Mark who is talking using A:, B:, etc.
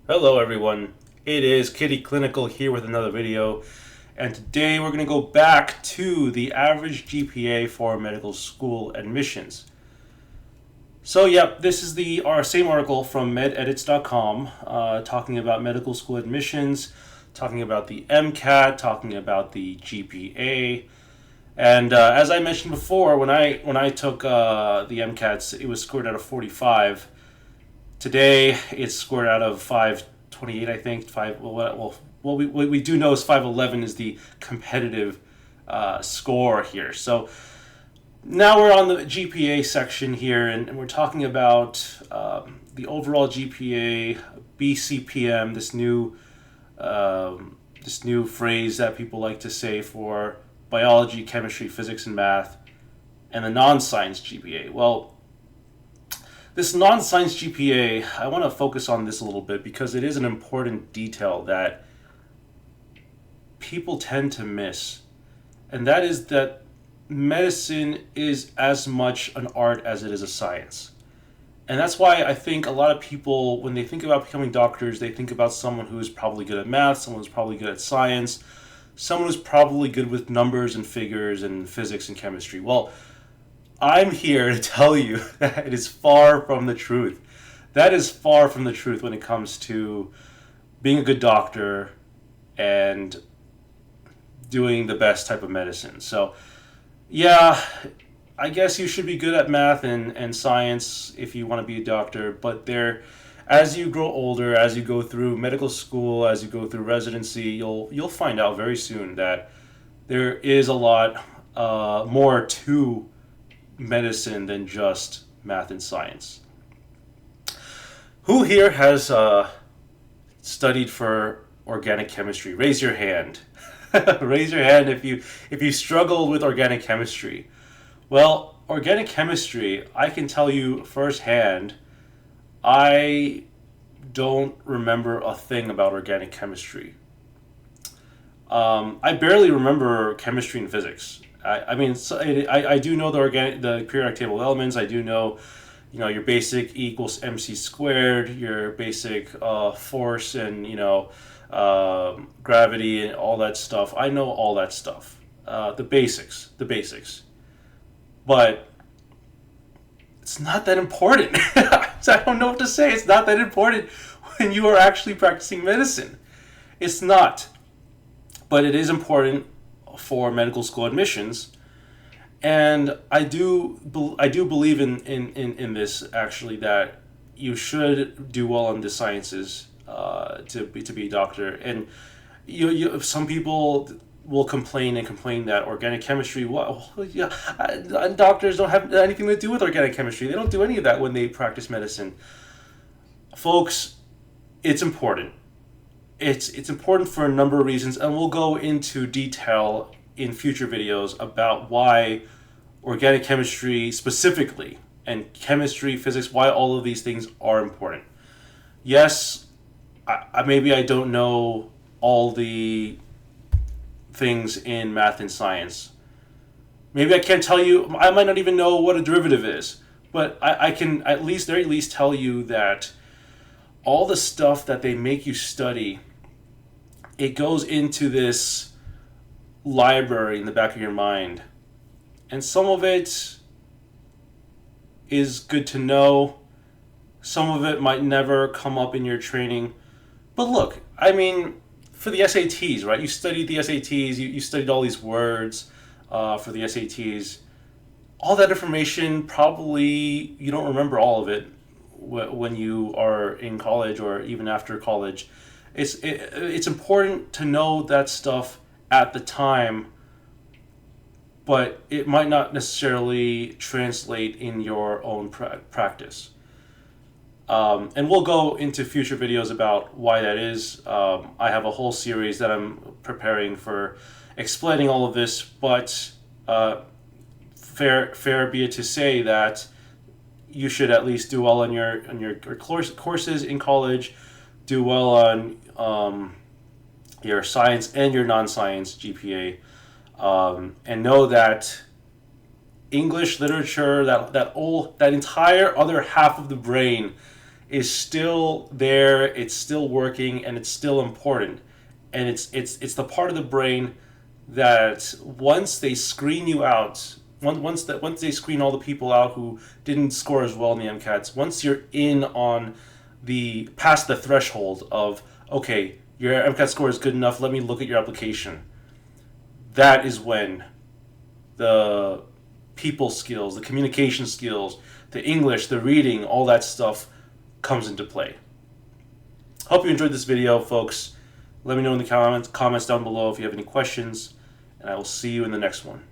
A: Hello everyone, it is Kitty Clinical here with another video, and today we're going to go back to the average GPA for medical school admissions. So yep, this is our same article from MedEdits.com talking about medical school admissions, talking about the MCAT, talking about the GPA, and as I mentioned before, when I took the MCATs, it was scored out of 45. Today, it's scored out of 528, I think. What we do know is 511 is the competitive score here. So now we're on the GPA section here, and we're talking about the overall GPA, BCPM, this new phrase that people like to say for biology, chemistry, physics, and math, and the non-science GPA. Well, this non-science GPA, I want to focus on this a little bit because it is an important detail that people tend to miss. And that is that medicine is as much an art as it is a science. And that's why I think a lot of people, when they think about becoming doctors, they think about someone who is probably good at math, someone who's probably good at science, someone who's probably good with numbers and figures and physics and chemistry. Well, I'm here to tell you that it is far from the truth. That is far from the truth when it comes to being a good doctor and doing the best type of medicine. So, yeah, I guess you should be good at math and science if you want to be a doctor, but as you grow older, as you go through medical school, as you go through residency, you'll find out very soon that there is a lot more to medicine than just math and science. Who here has studied for organic chemistry? Raise your hand. Raise your hand if you struggled with organic chemistry. Well, organic chemistry, I can tell you firsthand, I don't remember a thing about organic chemistry. I barely remember chemistry and physics. I do know the periodic table of elements. I do know, your basic E equals mc squared, your basic force and gravity and all that stuff. I know all that stuff, the basics, but it's not that important. I don't know what to say. It's not that important when you are actually practicing medicine. It's not, but it is important for medical school admissions, and I do believe in this actually, that you should do well in the sciences to be a doctor. And some people will complain that organic chemistry, doctors don't have anything to do with organic chemistry. They don't do any of that when they practice medicine. Folks, it's important. It's important for a number of reasons, and we'll go into detail in future videos about why organic chemistry specifically, and chemistry, physics, why all of these things are important. Yes, maybe I don't know all the things in math and science. Maybe I can't tell you, I might not even know what a derivative is, but I can at least tell you that all the stuff that they make you study, it goes into this library in the back of your mind. And some of it is good to know. Some of it might never come up in your training. But look, for the SATs, right? You studied the SATs, you studied all these words for the SATs. All that information, probably you don't remember all of it when you are in college or even after college. It's important to know that stuff at the time, but it might not necessarily translate in your own practice. And we'll go into future videos about why that is. I have a whole series that I'm preparing for explaining all of this, but fair be it to say that you should at least do well on your courses in college, do well on your science and your non-science GPA, and know that English literature, that entire other half of the brain, is still there, it's still working, and it's still important. And it's the part of the brain that once they screen you out, once they screen all the people out who didn't score as well in the MCATs, once you're in on the past the threshold of, okay, your MCAT score is good enough, let me look at your application. That is when the people skills, the communication skills, the English, the reading, all that stuff comes into play. Hope you enjoyed this video, folks. Let me know in the comments down below if you have any questions, and I will see you in the next one.